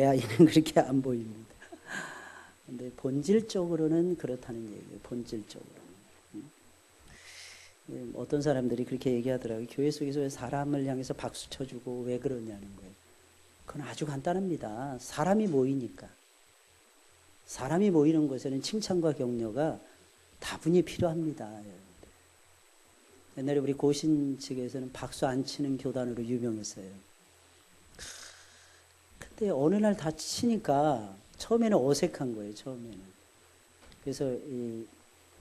내 아이는 그렇게 안 보입니다. 근데 본질적으로는 그렇다는 얘기예요. 본질적으로. 어떤 사람들이 그렇게 얘기하더라고요. 교회 속에서 왜 사람을 향해서 박수 쳐주고 왜 그러냐는 거예요. 그건 아주 간단합니다. 사람이 모이니까. 사람이 모이는 곳에는 칭찬과 격려가 다분히 필요합니다. 옛날에 우리 고신 측에서는 박수 안 치는 교단으로 유명했어요. 근데 어느 날 다 치니까 처음에는 어색한 거예요. 처음에는. 그래서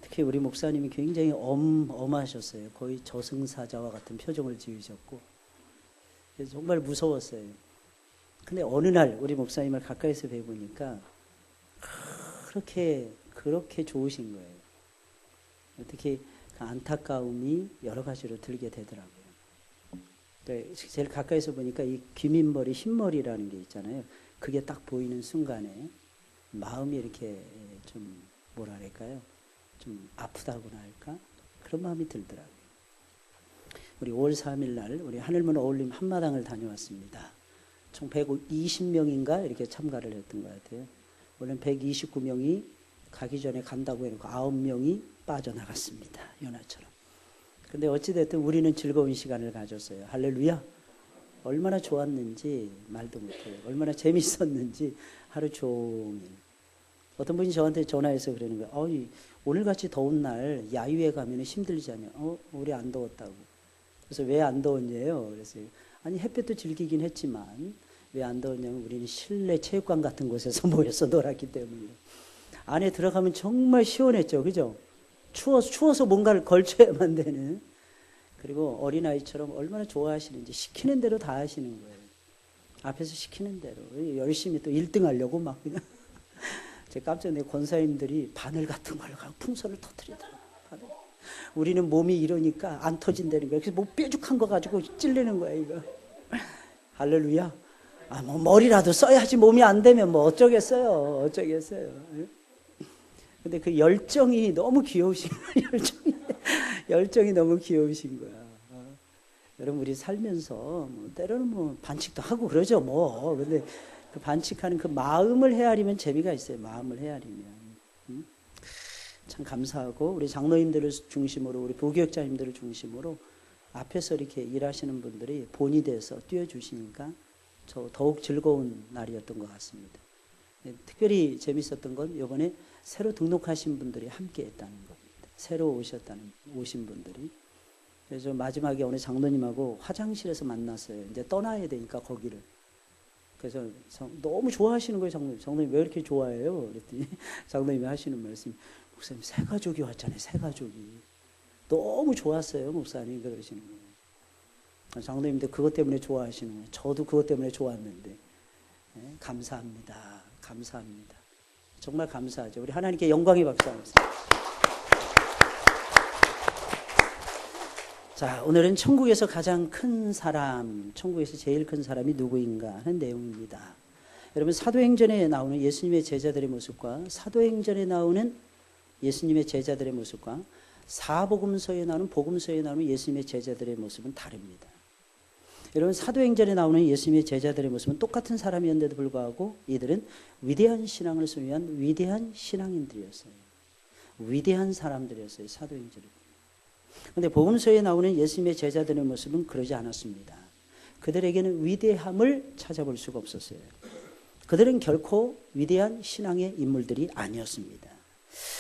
특히 우리 목사님이 굉장히 엄하셨어요. 거의 저승사자와 같은 표정을 지으셨고, 그래서 정말 무서웠어요. 근데 어느 날 우리 목사님을 가까이서 뵈보니까 그렇게 좋으신 거예요. 특히 그 안타까움이 여러 가지로 들게 되더라고요. 그러니까 제일 가까이서 보니까 이 귀민머리, 흰머리라는 게 있잖아요. 그게 딱 보이는 순간에 마음이 이렇게 좀 뭐랄까요? 좀 아프다고나 할까? 그런 마음이 들더라고요. 우리 5월 3일 날 우리 하늘문 어울림 한마당을 다녀왔습니다. 총 120명인가 이렇게 참가를 했던 것 같아요. 원래는 129명이 가기 전에 간다고 해놓고 9명이 빠져나갔습니다. 연하처럼. 근데 어찌됐든 우리는 즐거운 시간을 가졌어요. 할렐루야. 얼마나 좋았는지 말도 못해요. 얼마나 재밌었는지 하루 종일. 어떤 분이 저한테 전화해서 그러는 거예요. 오늘같이 더운 날 야유회 가면 힘들지 않냐. 우리 안 더웠다고. 그래서 왜 안 더웠냐요? 그랬어요. 아니 햇볕도 즐기긴 했지만 왜 안 더웠냐면 우리는 실내 체육관 같은 곳에서 모여서 놀았기 때문에. 안에 들어가면 정말 시원했죠. 그죠? 추워서 뭔가를 걸쳐야만 되는. 그리고 어린아이처럼 얼마나 좋아하시는지 시키는 대로 다 하시는 거예요. 앞에서 시키는 대로. 열심히 또 1등 하려고 막 그냥. 제가 깜짝 놀래 권사님들이 바늘 같은 걸 갖고 풍선을 터뜨리더라고요. 우리는 몸이 이러니까 안 터진다는 거예요. 그래서 뭐 뾰족한 거 가지고 찔리는 거야, 이거. 할렐루야. 뭐 머리라도 써야지 몸이 안 되면 뭐 어쩌겠어요. 근데 그 열정이 너무 귀여우신 거야. 열정이 너무 귀여우신 거야. 여러분 우리 살면서 뭐 때로는 뭐 반칙도 하고 그러죠 뭐. 근데 그 반칙하는 그 마음을 헤아리면 재미가 있어요. 마음을 헤아리면. 참 감사하고 우리 장로님들을 중심으로 우리 부교육자님들을 중심으로 앞에서 이렇게 일하시는 분들이 본이 돼서 뛰어주시니까 저 더욱 즐거운 날이었던 것 같습니다. 특별히 재밌었던 건 이번에 새로 등록하신 분들이 함께 했다는 겁니다. 새로 오신 분들이. 그래서 마지막에 오늘 장로님하고 화장실에서 만났어요. 이제 떠나야 되니까 거기를. 그래서 너무 좋아하시는 거예요. 장로님 왜 이렇게 좋아해요? 그랬더니 장로님이 하시는 말씀이 목사님 새 가족이 왔잖아요. 새 가족이. 너무 좋았어요. 목사님 그러시는 거예요. 장로님도 그것 때문에 좋아하시는 거예요. 저도 그것 때문에 좋았는데. 네, 감사합니다. 감사합니다. 정말 감사하죠. 우리 하나님께 영광의 박수 한번 주세요. 자, 오늘은 천국에서 가장 큰 사람, 천국에서 제일 큰 사람이 누구인가 하는 내용입니다. 여러분 사도행전에 나오는 예수님의 제자들의 모습과 사도행전에 나오는 예수님의 제자들의 모습과 사복음서에 나오는 복음서에 나오는 예수님의 제자들의 모습은 다릅니다. 여러분 사도행전에 나오는 예수님의 제자들의 모습은 똑같은 사람이었는데도 불구하고 이들은 위대한 신앙을 소유한 위대한 신앙인들이었어요. 위대한 사람들이었어요. 사도행전에. 그런데 복음서에 나오는 예수님의 제자들의 모습은 그러지 않았습니다. 그들에게는 위대함을 찾아볼 수가 없었어요. 그들은 결코 위대한 신앙의 인물들이 아니었습니다.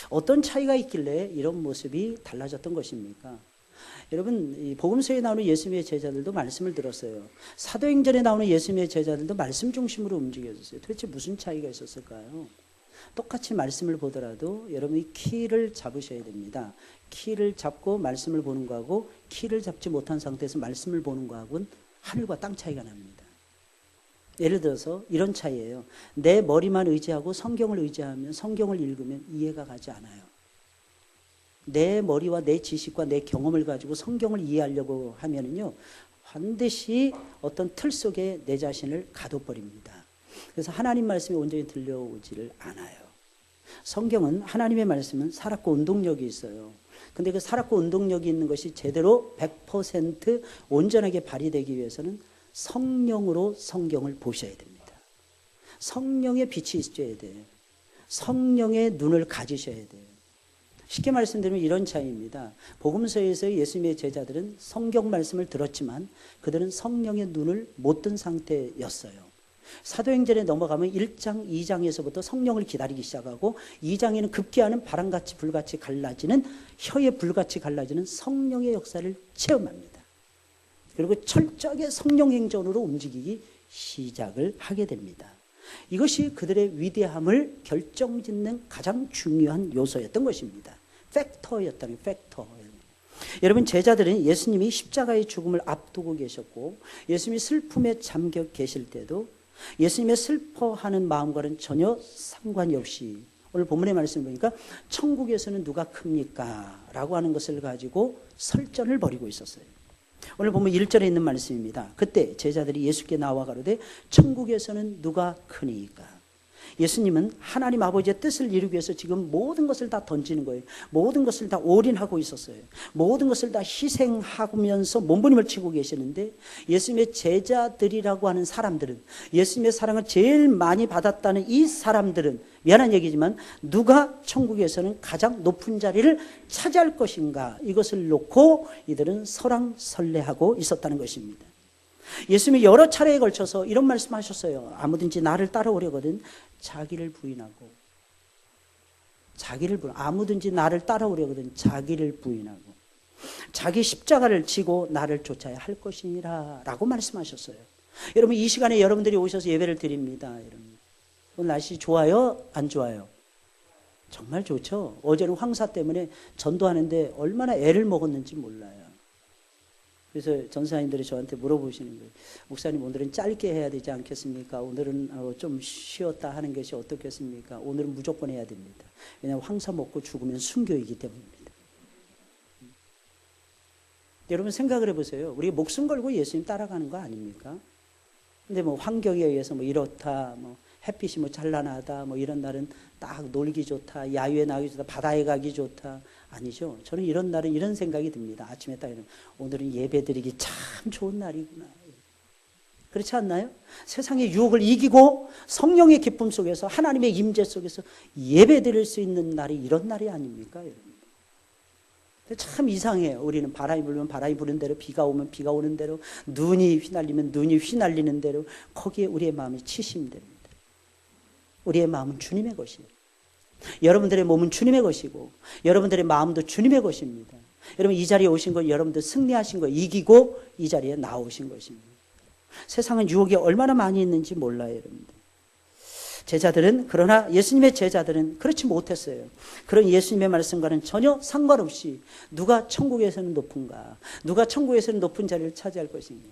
어떤 차이가 있길래 이런 모습이 달라졌던 것입니까? 여러분 이 복음서에 나오는 예수님의 제자들도 말씀을 들었어요. 사도행전에 나오는 예수님의 제자들도 말씀 중심으로 움직여졌어요. 도대체 무슨 차이가 있었을까요? 똑같이 말씀을 보더라도 여러분이 키를 잡으셔야 됩니다. 키를 잡고 말씀을 보는 거하고 키를 잡지 못한 상태에서 말씀을 보는 거하고는 하늘과 땅 차이가 납니다. 예를 들어서 이런 차이예요. 내 머리만 의지하고 성경을 의지하면 성경을 읽으면 이해가 가지 않아요. 내 머리와 내 지식과 내 경험을 가지고 성경을 이해하려고 하면은요 반드시 어떤 틀 속에 내 자신을 가둬버립니다. 그래서 하나님 말씀이 온전히 들려오지를 않아요. 성경은 하나님의 말씀은 살았고 운동력이 있어요. 근데 그 살았고 운동력이 있는 것이 제대로 100% 온전하게 발휘되기 위해서는 성령으로 성경을 보셔야 됩니다. 성령의 빛이 있어야 돼요. 성령의 눈을 가지셔야 돼요. 쉽게 말씀드리면 이런 차이입니다. 복음서에서 예수님의 제자들은 성경 말씀을 들었지만 그들은 성령의 눈을 못 뜬 상태였어요. 사도행전에 넘어가면 1장, 2장에서부터 성령을 기다리기 시작하고 2장에는 급기야는 바람같이 불같이 갈라지는, 혀에 불같이 갈라지는 성령의 역사를 체험합니다. 그리고 철저하게 성령 행전으로 움직이기 시작을 하게 됩니다. 이것이 그들의 위대함을 결정짓는 가장 중요한 요소였던 것입니다. 팩터였다는 팩터. 여러분, 제자들은 예수님이 십자가의 죽음을 앞두고 계셨고 예수님이 슬픔에 잠겨 계실 때도 예수님의 슬퍼하는 마음과는 전혀 상관이 없이, 오늘 본문의 말씀을 보니까 천국에서는 누가 큽니까? 라고 하는 것을 가지고 설전을 벌이고 있었어요. 오늘 보면 1절에 있는 말씀입니다. 그때 제자들이 예수께 나와 가로되 천국에서는 누가 크니까? 예수님은 하나님 아버지의 뜻을 이루기 위해서 지금 모든 것을 다 던지는 거예요. 모든 것을 다 올인하고 있었어요. 모든 것을 다 희생하면서 몸부림을 치고 계시는데 예수님의 제자들이라고 하는 사람들은, 예수님의 사랑을 제일 많이 받았다는 이 사람들은, 미안한 얘기지만 누가 천국에서는 가장 높은 자리를 차지할 것인가, 이것을 놓고 이들은 설왕설래하고 있었다는 것입니다. 예수님이 여러 차례에 걸쳐서 이런 말씀하셨어요. 아무든지 나를 따라오려거든 자기를 부인하고, 아무든지 나를 따라오려거든 자기를 부인하고 자기 십자가를 지고 나를 쫓아야 할 것이니라 라고 말씀하셨어요. 여러분, 이 시간에 여러분들이 오셔서 예배를 드립니다. 여러분, 오늘 날씨 좋아요? 안 좋아요? 정말 좋죠. 어제는 황사 때문에 전도하는데 얼마나 애를 먹었는지 몰라요. 그래서 전사님들이 저한테 물어보시는 거예요. 목사님, 오늘은 짧게 해야 되지 않겠습니까? 오늘은 좀 쉬었다 하는 것이 어떻겠습니까? 오늘은 무조건 해야 됩니다. 왜냐하면 황사 먹고 죽으면 순교이기 때문입니다. 여러분, 생각을 해보세요. 우리가 목숨 걸고 예수님 따라가는 거 아닙니까? 근데 뭐 환경에 의해서 뭐 이렇다, 뭐 햇빛이 뭐 찬란하다, 뭐 이런 날은 딱 놀기 좋다, 야유에 나가기 좋다, 바다에 가기 좋다. 아니죠. 저는 이런 날은 이런 생각이 듭니다. 아침에 딱 이러면 오늘은 예배드리기 참 좋은 날이구나. 그렇지 않나요? 세상의 유혹을 이기고 성령의 기쁨 속에서, 하나님의 임재 속에서 예배드릴 수 있는 날이 이런 날이 아닙니까, 여러분? 참 이상해요. 우리는 바람이 불면 바람이 부는 대로, 비가 오면 비가 오는 대로, 눈이 휘날리면 눈이 휘날리는 대로 거기에 우리의 마음이 치심됩니다. 우리의 마음은 주님의 것이에요. 여러분들의 몸은 주님의 것이고 여러분들의 마음도 주님의 것입니다. 여러분, 이 자리에 오신 건 여러분들 승리하신 거, 이기고 이 자리에 나오신 것입니다. 세상은 유혹이 얼마나 많이 있는지 몰라요, 여러분들. 제자들은, 그러나 예수님의 제자들은 그렇지 못했어요. 그런 예수님의 말씀과는 전혀 상관없이 누가 천국에서는 높은가, 누가 천국에서는 높은 자리를 차지할 것인가,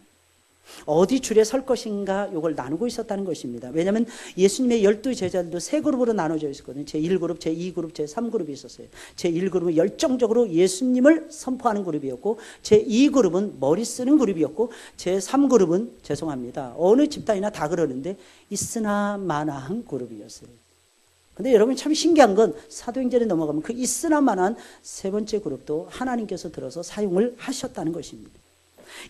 어디 줄에 설 것인가, 이걸 나누고 있었다는 것입니다. 왜냐하면 예수님의 12 제자들도 세 그룹으로 나눠져 있었거든요. 제1그룹, 제2그룹, 제3그룹이 있었어요. 제1그룹은 열정적으로 예수님을 선포하는 그룹이었고, 제2그룹은 머리 쓰는 그룹이었고, 제3그룹은, 죄송합니다, 어느 집단이나 다 그러는데 있으나 마나한 그룹이었어요. 근데 여러분, 참 신기한 건 사도행전에 넘어가면 그 있으나 마나한 세 번째 그룹도 하나님께서 들어서 사용을 하셨다는 것입니다.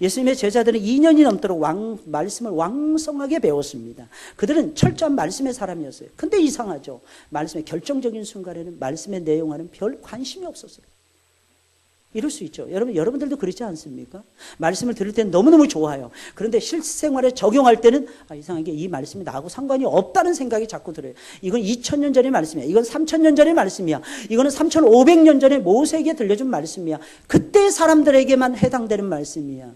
예수님의 제자들은 2년이 넘도록 말씀을 왕성하게 배웠습니다. 그들은 철저한 말씀의 사람이었어요. 근데 이상하죠. 말씀의 결정적인 순간에는 말씀의 내용과는 별 관심이 없었어요. 이럴 수 있죠. 여러분들도 그렇지 않습니까? 말씀을 들을 때는 너무너무 좋아요. 그런데 실생활에 적용할 때는 이상하게 이 말씀이 나하고 상관이 없다는 생각이 자꾸 들어요. 이건 2000년 전의 말씀이야. 이건 3000년 전의 말씀이야. 이거는 3500년 전에 모세에게 들려준 말씀이야. 그때 사람들에게만 해당되는 말씀이야.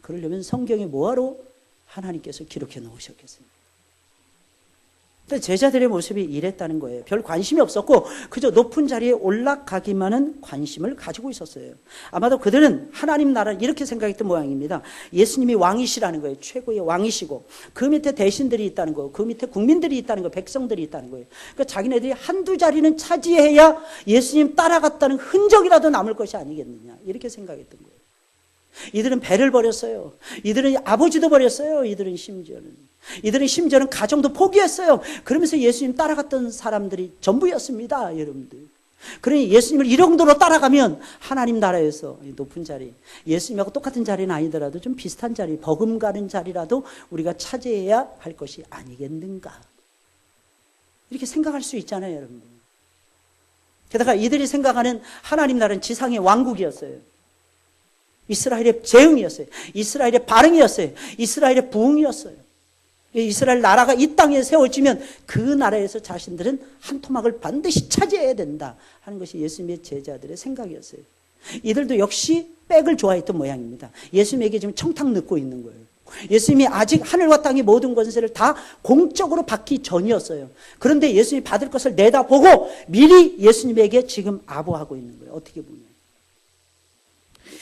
그러려면 성경에 뭐하러 하나님께서 기록해 놓으셨겠습니까? 제자들의 모습이 이랬다는 거예요. 별 관심이 없었고 그저 높은 자리에 올라가기만은 관심을 가지고 있었어요. 아마도 그들은 하나님 나라 이렇게 생각했던 모양입니다. 예수님이 왕이시라는 거예요. 최고의 왕이시고 그 밑에 대신들이 있다는 거예요. 그 밑에 국민들이 있다는 거예요. 백성들이 있다는 거예요. 그러니까 자기네들이 한두 자리는 차지해야 예수님 따라갔다는 흔적이라도 남을 것이 아니겠느냐, 이렇게 생각했던 거예요. 이들은 배를 버렸어요. 이들은 아버지도 버렸어요. 이들은 심지어는 가정도 포기했어요. 그러면서 예수님 따라갔던 사람들이 전부였습니다, 여러분들. 그러니 예수님을 이 정도로 따라가면 하나님 나라에서 높은 자리, 예수님하고 똑같은 자리는 아니더라도 좀 비슷한 자리, 버금가는 자리라도 우리가 차지해야 할 것이 아니겠는가. 이렇게 생각할 수 있잖아요, 여러분. 게다가 이들이 생각하는 하나님 나라는 지상의 왕국이었어요. 이스라엘의 재흥이었어요. 이스라엘의 발흥이었어요. 이스라엘의 부흥이었어요. 이스라엘 나라가 이 땅에 세워지면 그 나라에서 자신들은 한 토막을 반드시 차지해야 된다 하는 것이 예수님의 제자들의 생각이었어요. 이들도 역시 백을 좋아했던 모양입니다. 예수님에게 지금 청탁 넣고 있는 거예요. 예수님이 아직 하늘과 땅의 모든 권세를 다 공적으로 받기 전이었어요. 그런데 예수님이 받을 것을 내다보고 미리 예수님에게 지금 아부하고 있는 거예요. 어떻게 보면.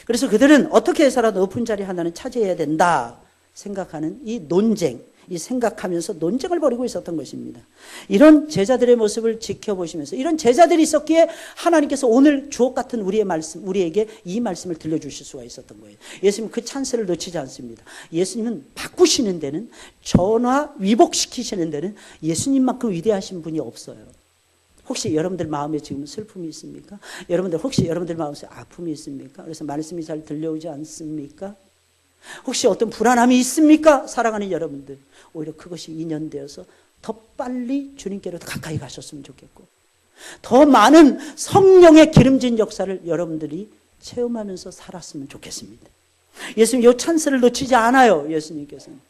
그래서 그들은 어떻게 해서라도 높은 자리 하나는 차지해야 된다 생각하는 이 논쟁, 이 생각하면서 논쟁을 벌이고 있었던 것입니다. 이런 제자들의 모습을 지켜보시면서 이런 제자들이 있었기에 하나님께서 오늘 주옥 같은 우리에게 이 말씀을 들려주실 수가 있었던 거예요. 예수님은 그 찬스를 놓치지 않습니다. 예수님은 바꾸시는 데는, 전화 위복시키시는 데는 예수님만큼 위대하신 분이 없어요. 혹시 여러분들 마음에 지금 슬픔이 있습니까? 혹시 여러분들 마음에 아픔이 있습니까? 그래서 말씀이 잘 들려오지 않습니까? 혹시 어떤 불안함이 있습니까? 사랑하는 여러분들, 오히려 그것이 인연되어서 더 빨리 주님께로 더 가까이 가셨으면 좋겠고, 더 많은 성령의 기름진 역사를 여러분들이 체험하면서 살았으면 좋겠습니다. 예수님 이 찬스를 놓치지 않아요. 예수님께서는.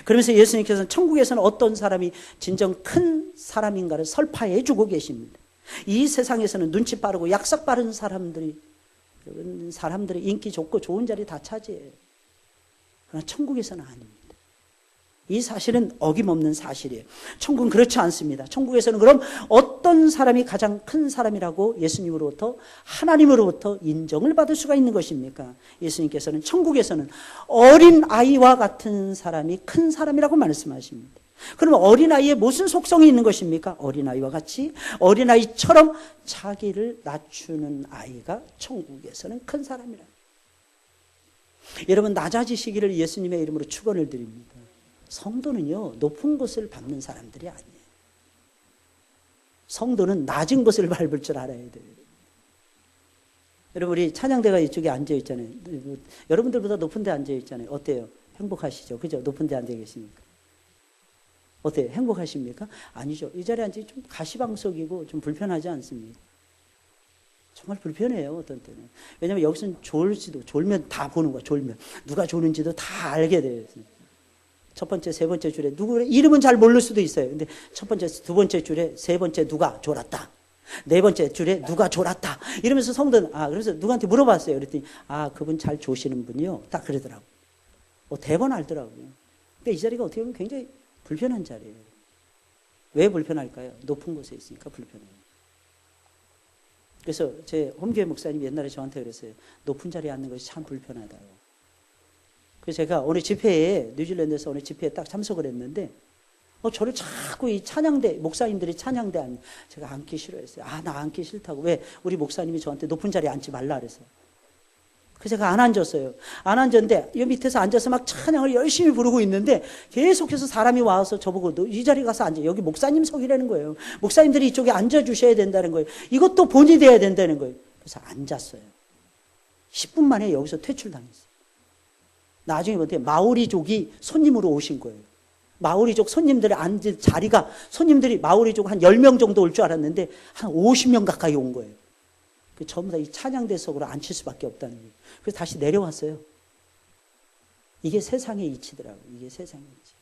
그러면서 예수님께서는 천국에서는 어떤 사람이 진정 큰 사람인가를 설파해 주고 계십니다. 이 세상에서는 눈치 빠르고 약속 빠른 사람들이 인기 좋고 좋은 자리 다 차지해요. 그러나 천국에서는 아닙니다. 이 사실은 어김없는 사실이에요. 천국은 그렇지 않습니다. 천국에서는 그럼 어떤 사람이 가장 큰 사람이라고 예수님으로부터, 하나님으로부터 인정을 받을 수가 있는 것입니까? 예수님께서는 천국에서는 어린 아이와 같은 사람이 큰 사람이라고 말씀하십니다. 그러면 어린아이에 무슨 속성이 있는 것입니까? 어린아이와 같이, 어린아이처럼 자기를 낮추는 아이가 천국에서는 큰 사람이라. 여러분, 낮아지시기를 예수님의 이름으로 축원을 드립니다. 성도는요, 높은 곳을 밟는 사람들이 아니에요. 성도는 낮은 곳을 밟을 줄 알아야 돼요. 여러분, 우리 찬양대가 이쪽에 앉아 있잖아요. 여러분들보다 높은 데 앉아 있잖아요. 어때요? 행복하시죠? 그죠? 높은 데 앉아 계시니까. 어때요? 행복하십니까? 아니죠. 이 자리에 앉으면 좀 가시방석이고 좀 불편하지 않습니까? 정말 불편해요, 어떤 때는. 왜냐하면 여기서는 졸면 다 보는 거야, 졸면. 누가 조는지도 다 알게 돼요. 첫 번째, 세 번째 줄에 누구 이름은 잘 모를 수도 있어요. 근데 첫 번째, 두 번째 줄에 세 번째 누가 졸았다. 네 번째 줄에 누가 졸았다. 이러면서 성도는, 그래서 누구한테 물어봤어요. 그랬더니, 그분 잘 조시는 분이요. 딱 그러더라고. 대번 알더라고요. 근데 이 자리가 어떻게 보면 굉장히 불편한 자리예요. 왜 불편할까요? 높은 곳에 있으니까 불편해요. 그래서 제 홈교회 목사님이 옛날에 저한테 그랬어요. 높은 자리에 앉는 것이 참 불편하다고. 그래서 제가 오늘 집회에, 뉴질랜드에서 오늘 집회에 딱 참석을 했는데, 저를 자꾸 이 찬양대, 목사님들이 찬양대 제가 앉기 싫어했어요. 나 앉기 싫다고. 왜? 우리 목사님이 저한테 높은 자리에 앉지 말라 그래서. 그래서 제가 안 앉았어요. 안 앉았는데, 이 밑에서 앉아서 막 찬양을 열심히 부르고 있는데, 계속해서 사람이 와서 저보고, 너 이 자리 가서 앉아. 여기 목사님 석이라는 거예요. 목사님들이 이쪽에 앉아주셔야 된다는 거예요. 이것도 본이 돼야 된다는 거예요. 그래서 앉았어요. 10분 만에 여기서 퇴출당했어요. 나중에 어떻게 마오리족이 손님으로 오신 거예요. 마오리족 손님들이 앉은 자리가, 손님들이 마오리족 한 10명 정도 올 줄 알았는데 한 50명 가까이 온 거예요. 전부 다 이 찬양대석으로 앉힐 수밖에 없다는 거예요. 그래서 다시 내려왔어요. 이게 세상의 이치더라고요. 이게 세상의 이치.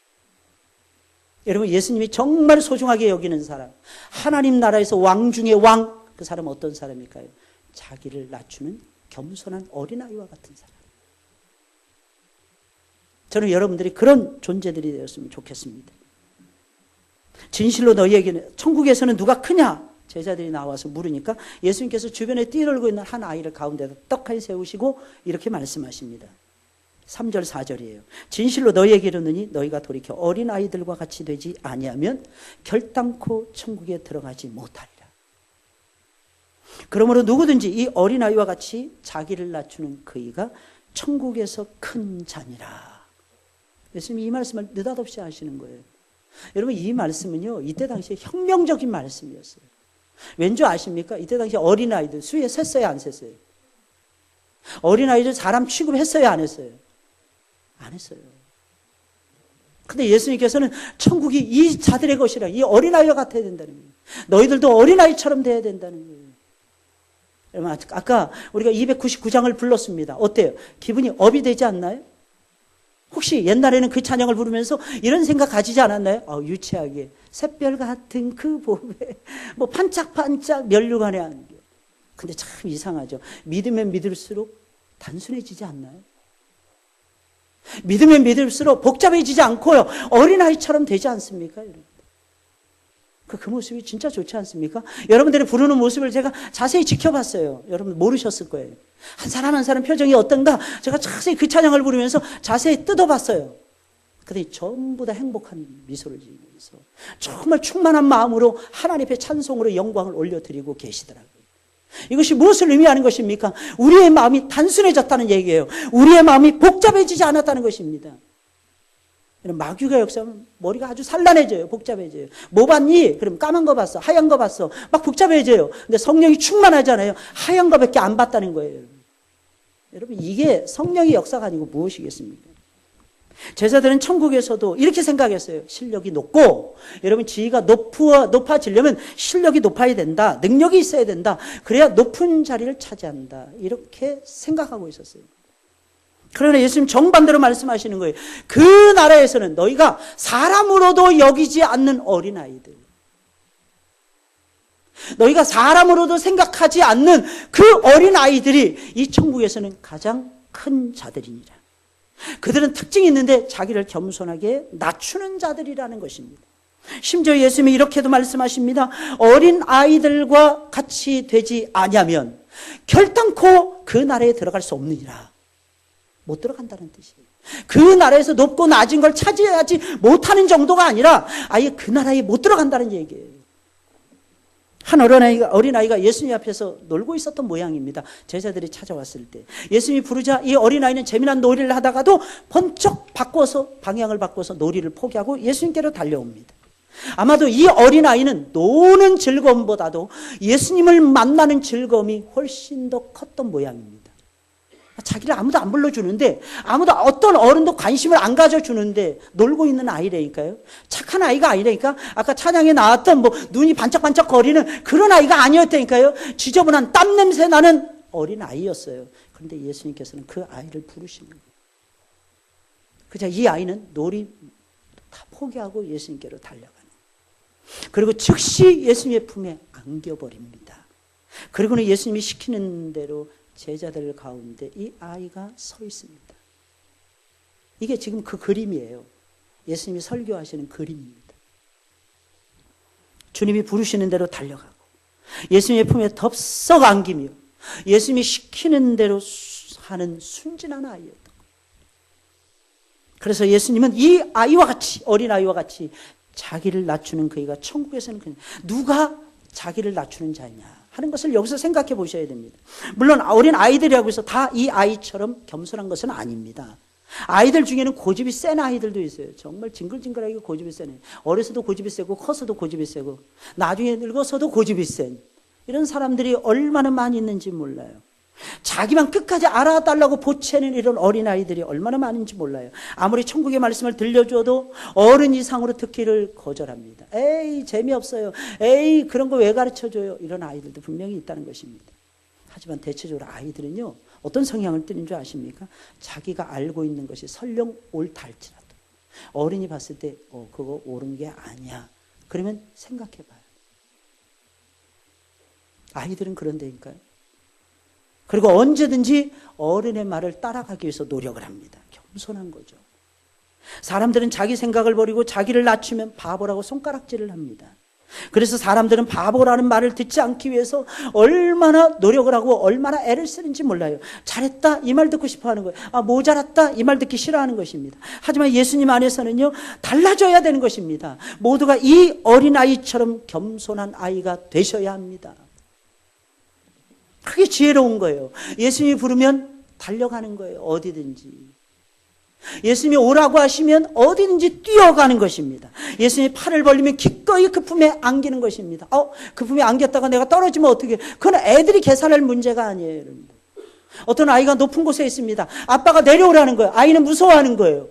여러분, 예수님이 정말 소중하게 여기는 사람, 하나님 나라에서 왕 중에 왕, 그 사람은 어떤 사람일까요? 자기를 낮추는 겸손한 어린아이와 같은 사람. 저는 여러분들이 그런 존재들이 되었으면 좋겠습니다. 진실로 너희에게는, 천국에서는 누가 크냐? 제자들이 나와서 물으니까 예수님께서 주변에 뛰놀고 있는 한 아이를 가운데다 떡하니 세우시고 이렇게 말씀하십니다. 3절 4절이에요. 진실로 너희에게 이르노니 너희가 돌이켜 어린아이들과 같이 되지 아니하면 결단코 천국에 들어가지 못하리라. 그러므로 누구든지 이 어린아이와 같이 자기를 낮추는 그이가 천국에서 큰 자니라. 예수님이 이 말씀을 느닷없이 하시는 거예요. 여러분, 이 말씀은요, 이때 당시에 혁명적인 말씀이었어요. 왠지 아십니까? 이때 당시 어린아이들 수위에 셌어요, 안 셌어요? 어린아이들 사람 취급했어요, 안 했어요? 안 했어요. 근데 예수님께서는 천국이 이 자들의 것이라, 이 어린아이와 같아야 된다는 거예요. 너희들도 어린아이처럼 돼야 된다는 거예요. 여러분, 아까 우리가 299장을 불렀습니다. 어때요? 기분이 업이 되지 않나요? 혹시 옛날에는 그 찬양을 부르면서 이런 생각 가지지 않았나요? 유치하게 샛별 같은 그 봄에 뭐 반짝반짝 면류관의 안개. 근데 참 이상하죠. 믿으면 믿을수록 단순해지지 않나요? 믿으면 믿을수록 복잡해지지 않고요, 어린아이처럼 되지 않습니까? 여러분? 그 모습이 진짜 좋지 않습니까? 여러분들이 부르는 모습을 제가 자세히 지켜봤어요. 여러분 모르셨을 거예요. 한 사람 한 사람 표정이 어떤가 제가 자세히 그 찬양을 부르면서 자세히 뜯어봤어요. 근데 전부 다 행복한 미소를 지으면서 정말 충만한 마음으로 하나님 앞에 찬송으로 영광을 올려드리고 계시더라고요. 이것이 무엇을 의미하는 것입니까? 우리의 마음이 단순해졌다는 얘기예요. 우리의 마음이 복잡해지지 않았다는 것입니다. 마귀가 역사하면 머리가 아주 산란해져요. 복잡해져요. 뭐 봤니? 그럼 까만 거 봤어. 하얀 거 봤어. 막 복잡해져요. 근데 성령이 충만하잖아요. 하얀 거밖에 안 봤다는 거예요. 여러분, 이게 성령의 역사가 아니고 무엇이겠습니까? 제자들은 천국에서도 이렇게 생각했어요. 실력이 높고, 여러분 지위가 높아지려면 실력이 높아야 된다. 능력이 있어야 된다. 그래야 높은 자리를 차지한다. 이렇게 생각하고 있었어요. 그러나 예수님 정반대로 말씀하시는 거예요. 그 나라에서는 너희가 사람으로도 여기지 않는 어린아이들, 너희가 사람으로도 생각하지 않는 그 어린아이들이 이 천국에서는 가장 큰 자들이니라. 그들은 특징이 있는데 자기를 겸손하게 낮추는 자들이라는 것입니다. 심지어 예수님이 이렇게도 말씀하십니다. 어린아이들과 같이 되지 아니하면 결단코 그 나라에 들어갈 수 없느니라. 못 들어간다는 뜻이에요. 그 나라에서 높고 낮은 걸 차지하지 못하는 정도가 아니라 아예 그 나라에 못 들어간다는 얘기예요. 한 어린아이가 예수님 앞에서 놀고 있었던 모양입니다. 제자들이 찾아왔을 때 예수님이 부르자 이 어린아이는 재미난 놀이를 하다가도 번쩍 방향을 바꿔서 놀이를 포기하고 예수님께로 달려옵니다. 아마도 이 어린아이는 노는 즐거움보다도 예수님을 만나는 즐거움이 훨씬 더 컸던 모양입니다. 자기를 아무도 안 불러주는데, 아무도 어떤 어른도 관심을 안 가져주는데 놀고 있는 아이라니까요. 착한 아이가 아니라니까. 아까 찬양에 나왔던 눈이 반짝반짝 거리는 그런 아이가 아니었다니까요. 지저분한 땀 냄새 나는 어린 아이였어요. 그런데 예수님께서는 그 아이를 부르시는 거예요. 그자 이 아이는 놀이 다 포기하고 예수님께로 달려가는 거예요. 그리고 즉시 예수님의 품에 안겨버립니다. 그리고는 예수님이 시키는 대로 제자들 가운데 이 아이가 서 있습니다. 이게 지금 그 그림이에요. 예수님이 설교하시는 그림입니다. 주님이 부르시는 대로 달려가고 예수님의 품에 덥석 안기며 예수님이 시키는 대로 하는 순진한 아이였던 거예요. 그래서 예수님은 이 아이와 같이, 어린아이와 같이 자기를 낮추는 그이가 천국에서는 누가 자기를 낮추는 자냐 하는 것을 여기서 생각해 보셔야 됩니다. 물론 어린 아이들이라고 해서 다 이 아이처럼 겸손한 것은 아닙니다. 아이들 중에는 고집이 센 아이들도 있어요. 정말 징글징글하게 고집이 센. 어려서도 고집이 세고 커서도 고집이 세고 나중에 늙어서도 고집이 센 이런 사람들이 얼마나 많이 있는지 몰라요. 자기만 끝까지 알아달라고 보채는 이런 어린아이들이 얼마나 많은지 몰라요. 아무리 천국의 말씀을 들려줘도 어른 이상으로 듣기를 거절합니다. 에이 재미없어요. 에이 그런 거 왜 가르쳐줘요. 이런 아이들도 분명히 있다는 것입니다. 하지만 대체적으로 아이들은요 어떤 성향을 띠는 줄 아십니까? 자기가 알고 있는 것이 설령 옳다 할지라도 어른이 봤을 때 그거 옳은 게 아니야. 그러면 생각해봐요. 아이들은 그런 데니까요. 그리고 언제든지 어른의 말을 따라가기 위해서 노력을 합니다. 겸손한 거죠. 사람들은 자기 생각을 버리고 자기를 낮추면 바보라고 손가락질을 합니다. 그래서 사람들은 바보라는 말을 듣지 않기 위해서 얼마나 노력을 하고 얼마나 애를 쓰는지 몰라요. 잘했다 이 말 듣고 싶어 하는 거예요. 모자랐다 이 말 듣기 싫어하는 것입니다. 하지만 예수님 안에서는요 달라져야 되는 것입니다. 모두가 이 어린아이처럼 겸손한 아이가 되셔야 합니다. 그게 지혜로운 거예요. 예수님이 부르면 달려가는 거예요. 어디든지. 예수님이 오라고 하시면 어디든지 뛰어가는 것입니다. 예수님이 팔을 벌리면 기꺼이 그 품에 안기는 것입니다. 그 품에 안겼다가 내가 떨어지면 어떻게? 그건 애들이 계산할 문제가 아니에요, 여러분. 어떤 아이가 높은 곳에 있습니다. 아빠가 내려오라는 거예요. 아이는 무서워하는 거예요.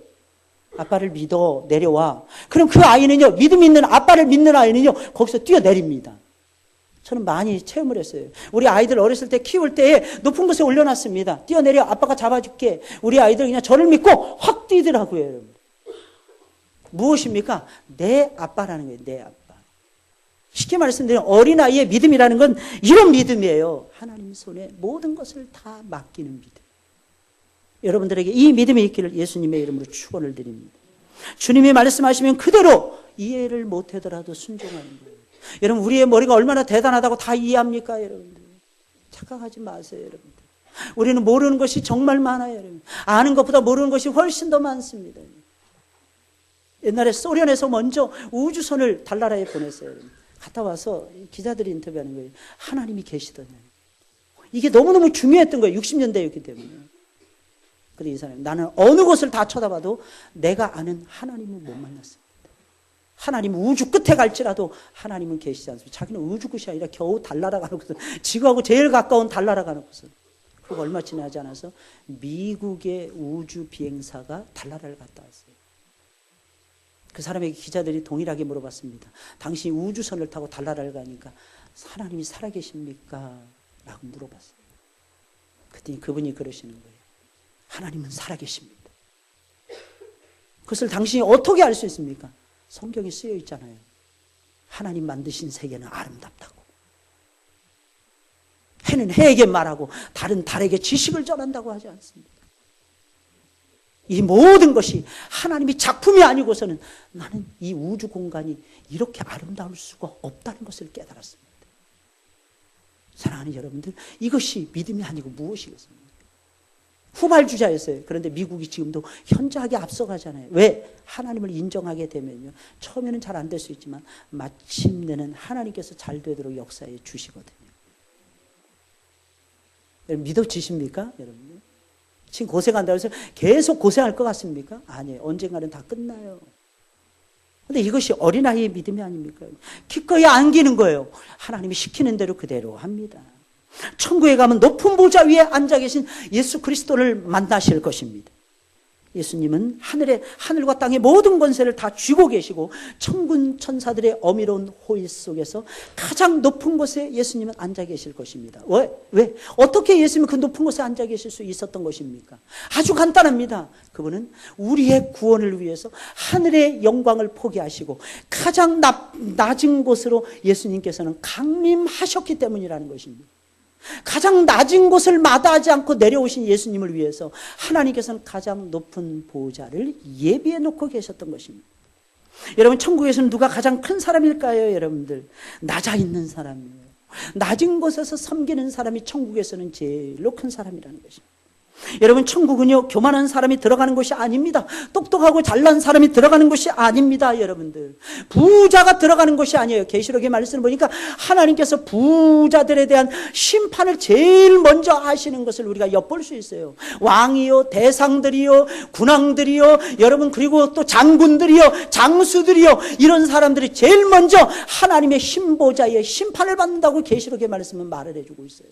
아빠를 믿어 내려와. 그럼 그 아이는요, 믿음 있는 아빠를 믿는 아이는요, 거기서 뛰어내립니다. 저는 많이 체험을 했어요. 우리 아이들 어렸을 때 키울 때에 높은 곳에 올려놨습니다. 뛰어내려, 아빠가 잡아줄게. 우리 아이들 그냥 저를 믿고 확 뛰더라고요, 여러분. 무엇입니까? 내 아빠라는 거예요, 내 아빠. 쉽게 말씀드리면 어린아이의 믿음이라는 건 이런 믿음이에요. 하나님 손에 모든 것을 다 맡기는 믿음. 여러분들에게 이 믿음이 있기를 예수님의 이름으로 축원을 드립니다. 주님이 말씀하시면 그대로 이해를 못하더라도 순종하는 거예요. 여러분, 우리의 머리가 얼마나 대단하다고 다 이해합니까, 여러분들? 착각하지 마세요, 여러분들. 우리는 모르는 것이 정말 많아요, 여러분. 아는 것보다 모르는 것이 훨씬 더 많습니다. 옛날에 소련에서 먼저 우주선을 달나라에 보냈어요, 여러분. 갔다 와서 기자들이 인터뷰하는 거예요. 하나님이 계시더냐. 이게 너무너무 중요했던 거예요. 60년대였기 때문에. 근데 이 사람이, 나는 어느 곳을 다 쳐다봐도 내가 아는 하나님을 못 만났습니다. 하나님은 우주 끝에 갈지라도 하나님은 계시지 않습니다. 자기는 우주 끝이 아니라 겨우 달나라 가놓고서, 지구하고 제일 가까운 달나라 가놓고서, 그리고 얼마 지나지 않아서 미국의 우주 비행사가 달나라를 갔다 왔어요. 그 사람에게 기자들이 동일하게 물어봤습니다. 당신이 우주선을 타고 달나라를 가니까 하나님이 살아계십니까? 라고 물어봤어요. 그랬더니 그분이 그러시는 거예요. 하나님은 살아계십니다. 그것을 당신이 어떻게 알 수 있습니까? 성경에 쓰여 있잖아요. 하나님 만드신 세계는 아름답다고. 해는 해에게 말하고 달은 달에게 지식을 전한다고 하지 않습니까? 이 모든 것이 하나님의 작품이 아니고서는 나는 이 우주 공간이 이렇게 아름다울 수가 없다는 것을 깨달았습니다. 사랑하는 여러분들, 이것이 믿음이 아니고 무엇이겠습니까? 후발주자였어요. 그런데 미국이 지금도 현저하게 앞서가잖아요. 왜? 하나님을 인정하게 되면요, 처음에는 잘 안 될 수 있지만 마침내는 하나님께서 잘 되도록 역사해 주시거든요. 여러분, 믿어지십니까? 여러분, 지금 고생한다고 해서 계속 고생할 것 같습니까? 아니에요. 언젠가는 다 끝나요. 근데 이것이 어린아이의 믿음이 아닙니까? 기꺼이 안기는 거예요. 하나님이 시키는 대로 그대로 합니다. 천국에 가면 높은 보좌 위에 앉아 계신 예수 그리스도를 만나실 것입니다. 예수님은 하늘과 땅의 모든 권세를 다 쥐고 계시고 천군 천사들의 어미로운 호의 속에서 가장 높은 곳에 예수님은 앉아 계실 것입니다. 왜? 어떻게 예수님은 그 높은 곳에 앉아 계실 수 있었던 것입니까? 아주 간단합니다. 그분은 우리의 구원을 위해서 하늘의 영광을 포기하시고 가장 낮은 곳으로 예수님께서는 강림하셨기 때문이라는 것입니다. 가장 낮은 곳을 마다하지 않고 내려오신 예수님을 위해서 하나님께서는 가장 높은 보좌를 예비해 놓고 계셨던 것입니다. 여러분, 천국에서는 누가 가장 큰 사람일까요? 여러분들, 낮아 있는 사람이에요. 낮은 곳에서 섬기는 사람이 천국에서는 제일로 큰 사람이라는 것입니다. 여러분, 천국은요, 교만한 사람이 들어가는 곳이 아닙니다. 똑똑하고 잘난 사람이 들어가는 곳이 아닙니다. 여러분들, 부자가 들어가는 곳이 아니에요. 계시록의 말씀을 보니까 하나님께서 부자들에 대한 심판을 제일 먼저 하시는 것을 우리가 엿볼 수 있어요. 왕이요, 대상들이요, 군왕들이요, 여러분, 그리고 또 장군들이요, 장수들이요, 이런 사람들이 제일 먼저 하나님의 신보좌의 심판을 받는다고 계시록의 말씀은 말을 해주고 있어요.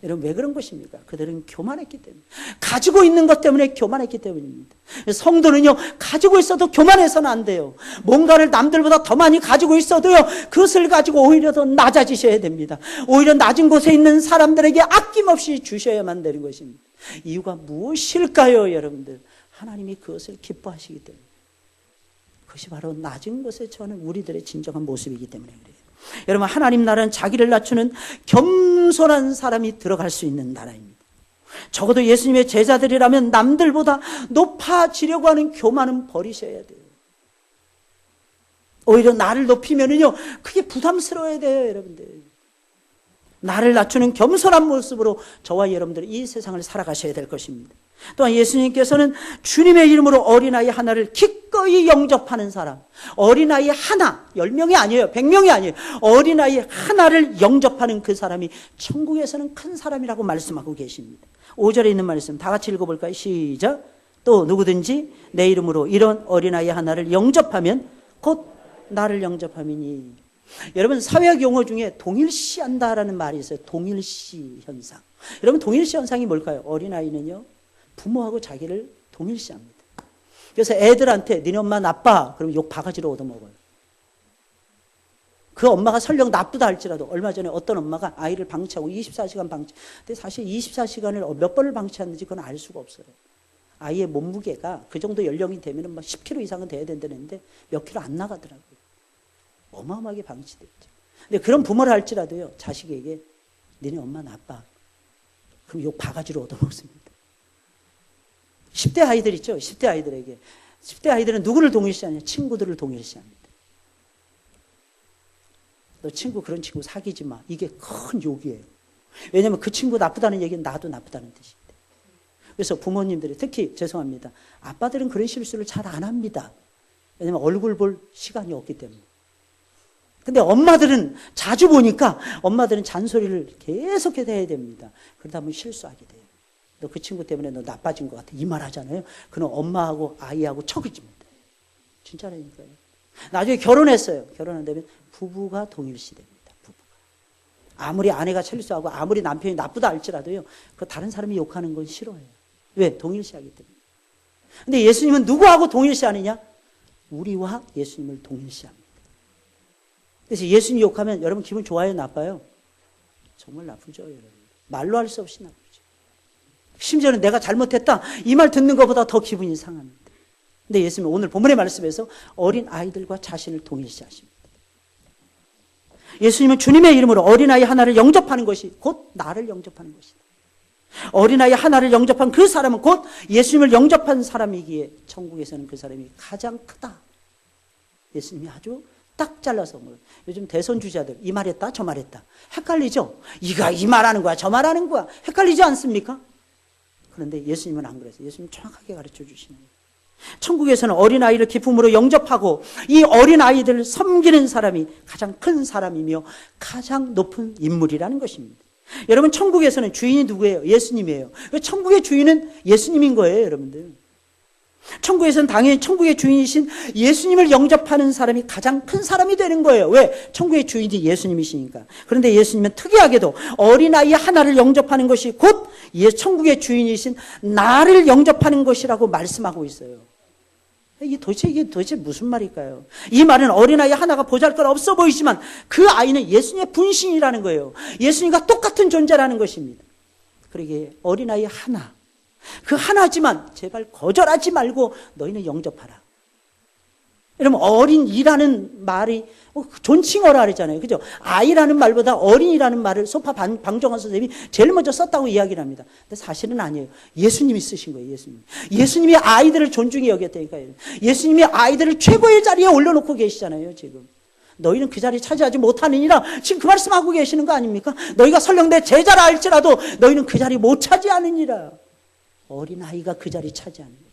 여러분, 왜 그런 것입니까? 그들은 교만했기 때문에, 가지고 있는 것 때문에 교만했기 때문입니다. 성도는요, 가지고 있어도 교만해서는 안 돼요. 뭔가를 남들보다 더 많이 가지고 있어도요, 그것을 가지고 오히려 더 낮아지셔야 됩니다. 오히려 낮은 곳에 있는 사람들에게 아낌없이 주셔야만 되는 것입니다. 이유가 무엇일까요, 여러분들? 하나님이 그것을 기뻐하시기 때문에. 그것이 바로 낮은 곳에 처하는 우리들의 진정한 모습이기 때문에 그래요. 여러분, 하나님 나라는 자기를 낮추는 겸손한 사람이 들어갈 수 있는 나라입니다. 적어도 예수님의 제자들이라면 남들보다 높아지려고 하는 교만은 버리셔야 돼요. 오히려 나를 높이면은요, 그게 부담스러워야 돼요, 여러분들. 나를 낮추는 겸손한 모습으로 저와 여러분들이 이 세상을 살아가셔야 될 것입니다. 또한 예수님께서는 주님의 이름으로 어린아이 하나를 기꺼이 영접하는 사람, 어린아이 하나, 10명이 아니에요, 100명이 아니에요, 어린아이 하나를 영접하는 그 사람이 천국에서는 큰 사람이라고 말씀하고 계십니다. 5절에 있는 말씀 다 같이 읽어볼까요? 시작. 또 누구든지 내 이름으로 이런 어린아이 하나를 영접하면 곧 나를 영접함이니. 여러분, 사회학 용어 중에 동일시한다라는 말이 있어요. 동일시 현상. 여러분, 동일시 현상이 뭘까요? 어린아이는요, 부모하고 자기를 동일시합니다. 그래서 애들한테 니네 엄마 나빠 그러면 욕 바가지로 얻어먹어요. 그 엄마가 설령 나쁘다 할지라도. 얼마 전에 어떤 엄마가 아이를 방치하고 24시간 방치. 근데 사실 24시간을 몇 번을 방치하는지 그건 알 수가 없어요. 아이의 몸무게가 그 정도 연령이 되면 막 10kg 이상은 돼야 된다는데 몇 킬로 안 나가더라고요. 어마어마하게 방치됐죠. 근데 그런 부모를 할지라도요, 자식에게 니네 엄마 나빠 그럼 욕 바가지로 얻어먹습니다. 10대 아이들 있죠. 10대 아이들에게. 10대 아이들은 누구를 동일시하냐? 친구들을 동일시합니다. 너 친구 그런 친구 사귀지 마. 이게 큰 욕이에요. 왜냐하면 그 친구 나쁘다는 얘기는 나도 나쁘다는 뜻입니다. 그래서 부모님들이 특히 죄송합니다. 아빠들은 그런 실수를 잘 안 합니다. 왜냐하면 얼굴 볼 시간이 없기 때문에. 근데 엄마들은 자주 보니까 엄마들은 잔소리를 계속해서 해야 됩니다. 그러다 보면 실수하게 돼요. 너 그 친구 때문에 너 나빠진 것 같아. 이 말 하잖아요. 그는 엄마하고 아이하고 척을 집니다. 진짜라니까요. 나중에 결혼했어요. 결혼한다면 부부가 동일시됩니다. 부부가. 아무리 아내가 실수하고 아무리 남편이 나쁘다 할지라도요, 그 다른 사람이 욕하는 건 싫어해요. 왜? 동일시하기 때문에. 근데 예수님은 누구하고 동일시하느냐? 우리와 예수님을 동일시합니다. 그래서 예수님 욕하면 여러분 기분 좋아요? 나빠요? 정말 나쁘죠, 여러분. 말로 할 수 없이 나쁘죠. 심지어는 내가 잘못했다 이 말 듣는 것보다 더 기분이 상합니다. 근데 예수님은 오늘 본문의 말씀에서 어린 아이들과 자신을 동일시하십니다. 예수님은 주님의 이름으로 어린아이 하나를 영접하는 것이 곧 나를 영접하는 것이다. 어린아이 하나를 영접한 그 사람은 곧 예수님을 영접한 사람이기에 천국에서는 그 사람이 가장 크다. 예수님이 아주 딱 잘라서. 요즘 대선 주자들 이 말했다 저 말했다 헷갈리죠? 이가 이 말하는 거야 저 말하는 거야 헷갈리지 않습니까? 그런데 예수님은 안 그랬어요. 예수님은 정확하게 가르쳐 주시는 거예요. 천국에서는 어린아이를 기쁨으로 영접하고 이 어린아이들을 섬기는 사람이 가장 큰 사람이며 가장 높은 인물이라는 것입니다. 여러분, 천국에서는 주인이 누구예요? 예수님이에요. 천국의 주인은 예수님인 거예요, 여러분들. 천국에서는 당연히 천국의 주인이신 예수님을 영접하는 사람이 가장 큰 사람이 되는 거예요. 왜? 천국의 주인이 예수님이시니까. 그런데 예수님은 특이하게도 어린아이 하나를 영접하는 것이 곧 천국의 주인이신 나를 영접하는 것이라고 말씀하고 있어요. 이게 도대체 무슨 말일까요? 이 말은 어린아이 하나가 보잘것없어 보이지만 그 아이는 예수님의 분신이라는 거예요. 예수님과 똑같은 존재라는 것입니다. 그러기에 어린아이 하나, 그 하나지만 제발 거절하지 말고 너희는 영접하라. 여러분, 어린이라는 말이 존칭어라 그랬잖아요. 그죠? 아이라는 말보다 어린이라는 말을 소파 방정환 선생님이 제일 먼저 썼다고 이야기를 합니다. 근데 사실은 아니에요. 예수님이 쓰신 거예요. 예수님이 아이들을 존중히 여겼다니까요. 예수님이 아이들을 최고의 자리에 올려놓고 계시잖아요. 지금 너희는 그 자리 차지하지 못하느니라 지금 그 말씀하고 계시는 거 아닙니까? 너희가 설령 내 제자라 할지라도 너희는 그 자리 못 차지하느니라. 어린아이가 그 자리 차지하느니라.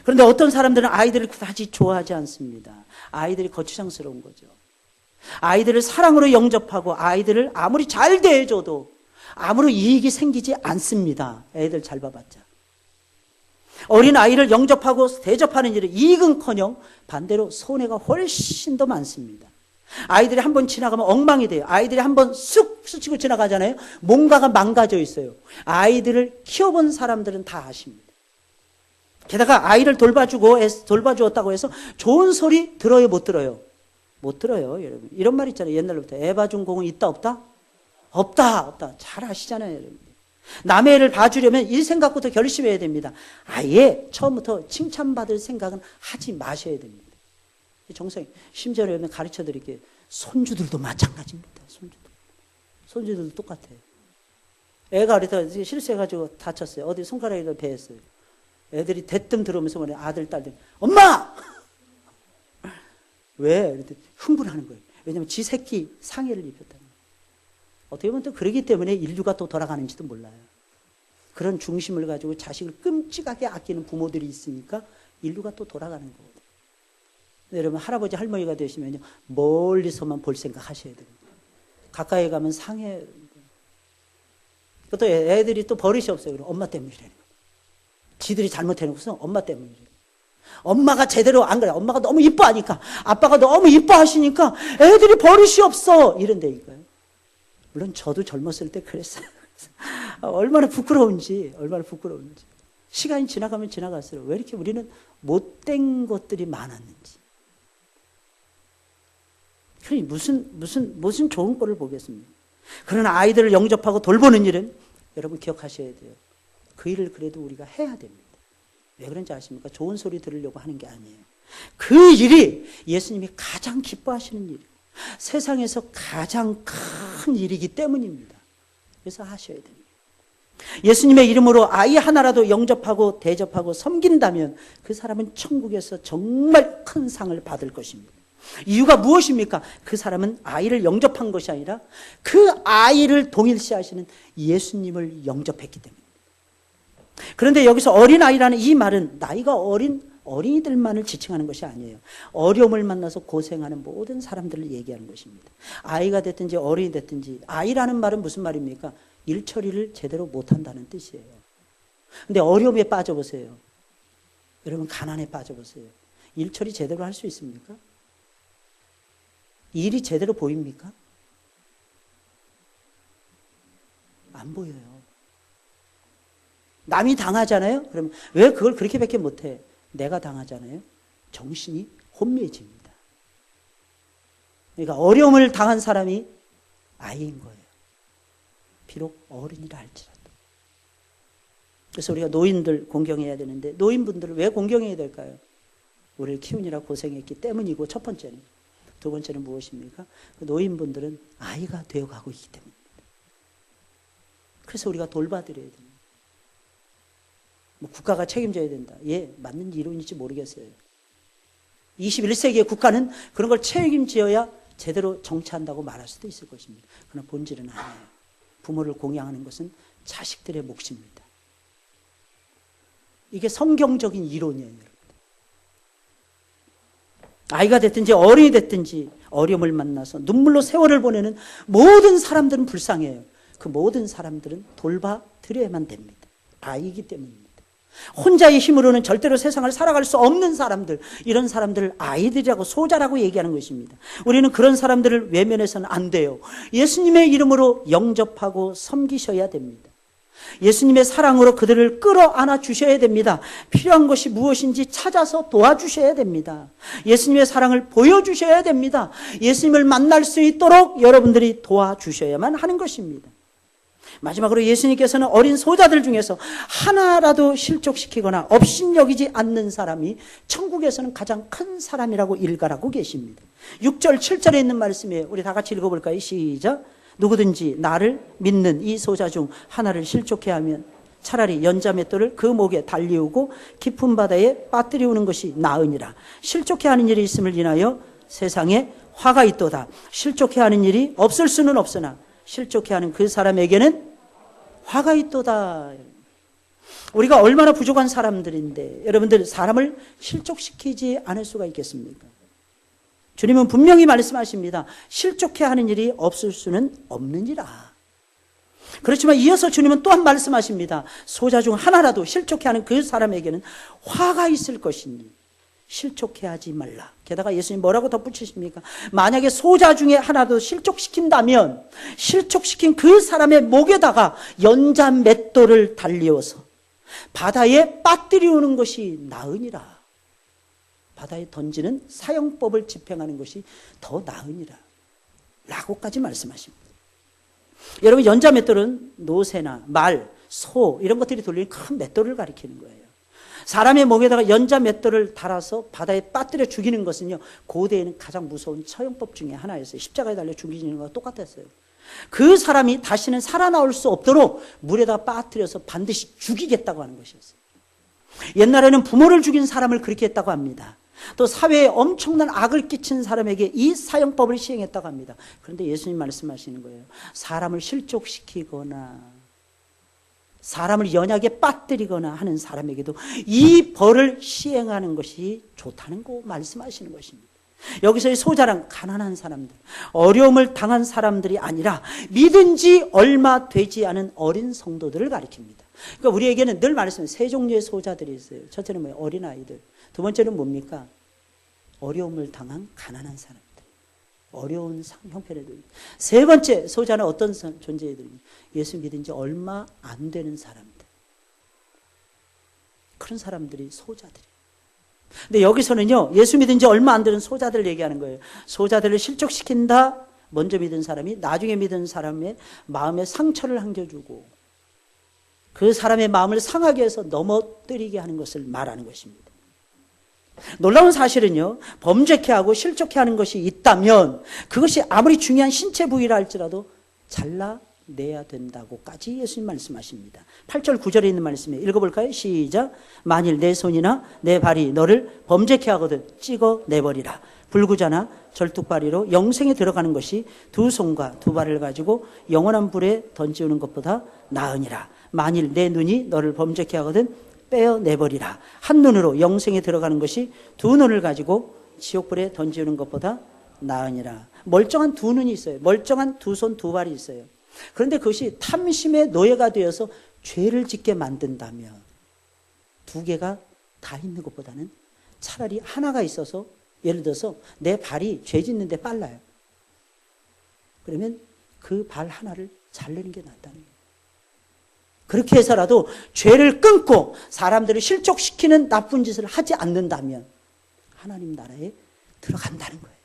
그런데 어떤 사람들은 아이들을 그다지 좋아하지 않습니다. 아이들이 거추장스러운 거죠. 아이들을 사랑으로 영접하고 아이들을 아무리 잘 대해줘도 아무런 이익이 생기지 않습니다. 애들 잘 봐봤자. 어린 아이를 영접하고 대접하는 일은 이익은커녕 반대로 손해가 훨씬 더 많습니다. 아이들이 한번 지나가면 엉망이 돼요. 아이들이 한번 쑥 스치고 지나가잖아요. 뭔가가 망가져 있어요. 아이들을 키워본 사람들은 다 아십니다. 게다가 아이를 돌봐주었다고 해서 좋은 소리 들어요, 못 들어요? 못 들어요, 여러분. 이런 말 있잖아요. 옛날부터. 애 봐준 공은 있다, 없다? 없다. 잘 아시잖아요, 여러분. 남의 애를 봐주려면 이 생각부터 결심해야 됩니다. 아예 처음부터 칭찬받을 생각은 하지 마셔야 됩니다. 정성이. 심지어 여러분 가르쳐 드릴게요. 손주들도 마찬가지입니다. 손주들도 똑같아요. 애가 어디서 실수해가지고 다쳤어요. 어디 손가락에다 베었어요. 애들이 대뜸 들어오면서 뭐래, 아들, 딸들, 엄마! 왜? 흥분하는 거예요. 왜냐하면 지 새끼 상해를 입혔다는 거예요. 어떻게 보면 또 그러기 때문에 인류가 또 돌아가는지도 몰라요. 그런 중심을 가지고 자식을 끔찍하게 아끼는 부모들이 있으니까 인류가 또 돌아가는 거거든요. 여러분, 할아버지, 할머니가 되시면요, 멀리서만 볼 생각 하셔야 됩니다. 가까이 가면 상해. 또 애들이 또 버릇이 없어요. 그럼 엄마 때문이라는 거예요. 지들이 잘못해놓고서 엄마 때문이래. 엄마가 제대로 안 그래. 엄마가 너무 이뻐하니까, 아빠가 너무 이뻐하시니까 애들이 버릇이 없어. 이런다니까요. 물론 저도 젊었을 때 그랬어요. 얼마나 부끄러운지. 시간이 지나가면 지나갈수록 왜 이렇게 우리는 못된 것들이 많았는지. 그러니 무슨 좋은 꼴을 보겠습니까? 그런 아이들을 영접하고 돌보는 일은 여러분 기억하셔야 돼요. 그 일을 그래도 우리가 해야 됩니다. 왜 그런지 아십니까? 좋은 소리 들으려고 하는 게 아니에요. 그 일이 예수님이 가장 기뻐하시는 일이에요. 세상에서 가장 큰 일이기 때문입니다. 그래서 하셔야 됩니다. 예수님의 이름으로 아이 하나라도 영접하고 대접하고 섬긴다면 그 사람은 천국에서 정말 큰 상을 받을 것입니다. 이유가 무엇입니까? 그 사람은 아이를 영접한 것이 아니라 그 아이를 동일시하시는 예수님을 영접했기 때문입니다. 그런데 여기서 어린아이라는 이 말은 나이가 어린 어린이들만을 지칭하는 것이 아니에요. 어려움을 만나서 고생하는 모든 사람들을 얘기하는 것입니다. 아이가 됐든지 어린이 됐든지, 아이라는 말은 무슨 말입니까? 일처리를 제대로 못한다는 뜻이에요. 근데 어려움에 빠져보세요. 여러분 가난에 빠져보세요. 일처리 제대로 할 수 있습니까? 일이 제대로 보입니까? 안 보여요. 남이 당하잖아요? 그러면 왜 그걸 그렇게밖에 못해? 내가 당하잖아요? 정신이 혼미해집니다. 그러니까 어려움을 당한 사람이 아이인 거예요. 비록 어른이라 할지라도. 그래서 우리가 노인들 공경해야 되는데, 노인분들을 왜 공경해야 될까요? 우리를 키우느라 고생했기 때문이고, 첫 번째는. 두 번째는 무엇입니까? 그 노인분들은 아이가 되어가고 있기 때문입니다. 그래서 우리가 돌봐드려야 됩니다. 뭐 국가가 책임져야 된다. 예, 맞는 이론인지 모르겠어요. 21세기의 국가는 그런 걸 책임지어야 제대로 정치한다고 말할 수도 있을 것입니다. 그러나 본질은 아니에요. 부모를 공양하는 것은 자식들의 몫입니다. 이게 성경적인 이론이에요, 여러분. 아이가 됐든지 어른이 됐든지 어려움을 만나서 눈물로 세월을 보내는 모든 사람들은 불쌍해요. 그 모든 사람들은 돌봐드려야만 됩니다. 아이이기 때문입니다. 혼자의 힘으로는 절대로 세상을 살아갈 수 없는 사람들, 이런 사람들을 아이들이라고, 소자라고 얘기하는 것입니다. 우리는 그런 사람들을 외면해서는 안 돼요. 예수님의 이름으로 영접하고 섬기셔야 됩니다. 예수님의 사랑으로 그들을 끌어안아 주셔야 됩니다. 필요한 것이 무엇인지 찾아서 도와주셔야 됩니다. 예수님의 사랑을 보여주셔야 됩니다. 예수님을 만날 수 있도록 여러분들이 도와주셔야만 하는 것입니다. 마지막으로 예수님께서는 어린 소자들 중에서 하나라도 실족시키거나 업신여기지 않는 사람이 천국에서는 가장 큰 사람이라고 일갈하고 계십니다. 6절 7절에 있는 말씀이에요. 우리 다 같이 읽어볼까요? 시작. 누구든지 나를 믿는 이 소자 중 하나를 실족해 하면 차라리 연자맷돌을 그 목에 달리우고 깊은 바다에 빠뜨리우는 것이 나으니라. 실족해 하는 일이 있음을 인하여 세상에 화가 있도다. 실족해 하는 일이 없을 수는 없으나 실족해 하는 그 사람에게는 화가 있도다. 우리가 얼마나 부족한 사람들인데 여러분들 사람을 실족시키지 않을 수가 있겠습니까? 주님은 분명히 말씀하십니다. 실족해 하는 일이 없을 수는 없느니라. 그렇지만 이어서 주님은 또한 말씀하십니다. 소자 중 하나라도 실족해 하는 그 사람에게는 화가 있을 것이니 실족해 하지 말라. 게다가 예수님 뭐라고 덧붙이십니까? 만약에 소자 중에 하나도 실족시킨다면 실족시킨 그 사람의 목에다가 연자 맷돌을 달리어서 바다에 빠뜨리우는 것이 나으니라. 바다에 던지는 사형법을 집행하는 것이 더 나으니라 라고까지 말씀하십니다. 여러분, 연자 맷돌은 노새나 말, 소 이런 것들이 돌리는 큰 맷돌을 가리키는 거예요. 사람의 목에다가 연자 맷돌을 달아서 바다에 빠뜨려 죽이는 것은요, 고대에는 가장 무서운 처형법 중에 하나였어요. 십자가에 달려 죽이는 것과 똑같았어요. 그 사람이 다시는 살아나올 수 없도록 물에다 빠뜨려서 반드시 죽이겠다고 하는 것이었어요. 옛날에는 부모를 죽인 사람을 그렇게 했다고 합니다. 또 사회에 엄청난 악을 끼친 사람에게 이 사형법을 시행했다고 합니다. 그런데 예수님 말씀하시는 거예요. 사람을 실족시키거나 사람을 연약에 빠뜨리거나 하는 사람에게도 이 벌을 시행하는 것이 좋다는 거 말씀하시는 것입니다. 여기서의 소자랑 가난한 사람들, 어려움을 당한 사람들이 아니라 믿은 지 얼마 되지 않은 어린 성도들을 가리킵니다. 그러니까 우리에게는 늘 말했습니다. 세 종류의 소자들이 있어요. 첫째는 뭐예요? 어린아이들. 두 번째는 뭡니까? 어려움을 당한 가난한 사람들. 어려운 형편에들. 세 번째 소자는 어떤 존재들입니까? 예수 믿은 지 얼마 안 되는 사람들. 그런 사람들이 소자들이에요. 근데 여기서는요, 예수 믿은 지 얼마 안 되는 소자들을 얘기하는 거예요. 소자들을 실족시킨다. 먼저 믿은 사람이 나중에 믿은 사람의 마음에 상처를 안겨주고 그 사람의 마음을 상하게 해서 넘어뜨리게 하는 것을 말하는 것입니다. 놀라운 사실은요, 범죄케 하고 실족케 하는 것이 있다면 그것이 아무리 중요한 신체 부위라 할지라도 잘라내야 된다고까지 예수님 말씀하십니다. 8절 9절에 있는 말씀에 읽어볼까요? 시작. 만일 내 손이나 내 발이 너를 범죄케 하거든 찍어내버리라. 불구자나 절뚝발이로 영생에 들어가는 것이 두 손과 두 발을 가지고 영원한 불에 던지우는 것보다 나으니라. 만일 내 눈이 너를 범죄케 하거든 빼어내버리라. 한 눈으로 영생에 들어가는 것이 두 눈을 가지고 지옥불에 던지우는 것보다 나으니라. 멀쩡한 두 눈이 있어요. 멀쩡한 두 손 두 발이 있어요. 그런데 그것이 탐심의 노예가 되어서 죄를 짓게 만든다면 두 개가 다 있는 것보다는 차라리 하나가 있어서, 예를 들어서 내 발이 죄 짓는 데 빨라요. 그러면 그 발 하나를 자르는 게 낫다는 거예요. 그렇게 해서라도 죄를 끊고 사람들을 실족시키는 나쁜 짓을 하지 않는다면 하나님 나라에 들어간다는 거예요.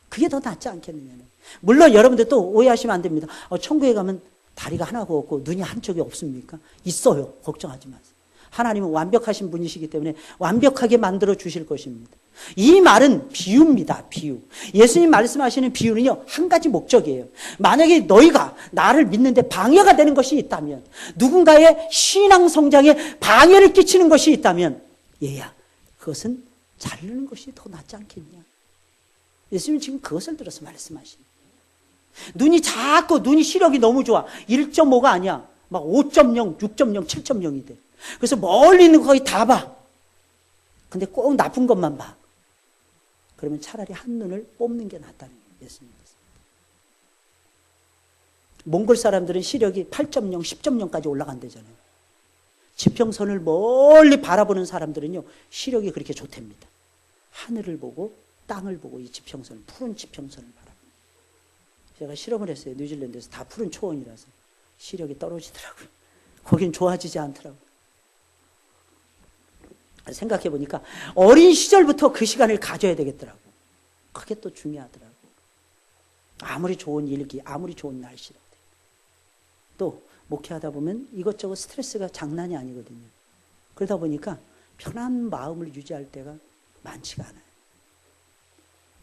그게 더 낫지 않겠느냐는. 물론 여러분들 또 오해하시면 안 됩니다. 천국에 가면 다리가 하나가 없고 눈이 한쪽이 없습니까? 있어요. 걱정하지 마세요. 하나님은 완벽하신 분이시기 때문에 완벽하게 만들어 주실 것입니다. 이 말은 비유입니다. 비유. 예수님 말씀하시는 비유는요, 한 가지 목적이에요. 만약에 너희가 나를 믿는데 방해가 되는 것이 있다면, 누군가의 신앙 성장에 방해를 끼치는 것이 있다면, 얘야, 그것은 자르는 것이 더 낫지 않겠냐. 예수님 지금 그것을 들어서 말씀하십니다. 눈이 작고 눈이 시력이 너무 좋아. 1.5가 아니야. 막 5.0, 6.0, 7.0이 돼. 그래서 멀리 있는 거 거의 다 봐. 근데 꼭 나쁜 것만 봐. 그러면 차라리 한 눈을 뽑는 게 낫다는 거예요. 예수님 말씀. 몽골 사람들은 시력이 8.0, 10.0까지 올라간대잖아요. 지평선을 멀리 바라보는 사람들은요, 시력이 그렇게 좋답니다. 하늘을 보고 땅을 보고 이 지평선을, 푸른 지평선을 바라봅니다. 제가 실험을 했어요. 뉴질랜드에서 다 푸른 초원이라서 시력이 떨어지더라고요. 거긴 좋아지지 않더라고요. 생각해 보니까 어린 시절부터 그 시간을 가져야 되겠더라고요. 그게 또 중요하더라고요. 아무리 좋은 일기, 아무리 좋은 날씨라도. 또 목회하다 보면 이것저것 스트레스가 장난이 아니거든요. 그러다 보니까 편한 마음을 유지할 때가 많지가 않아요.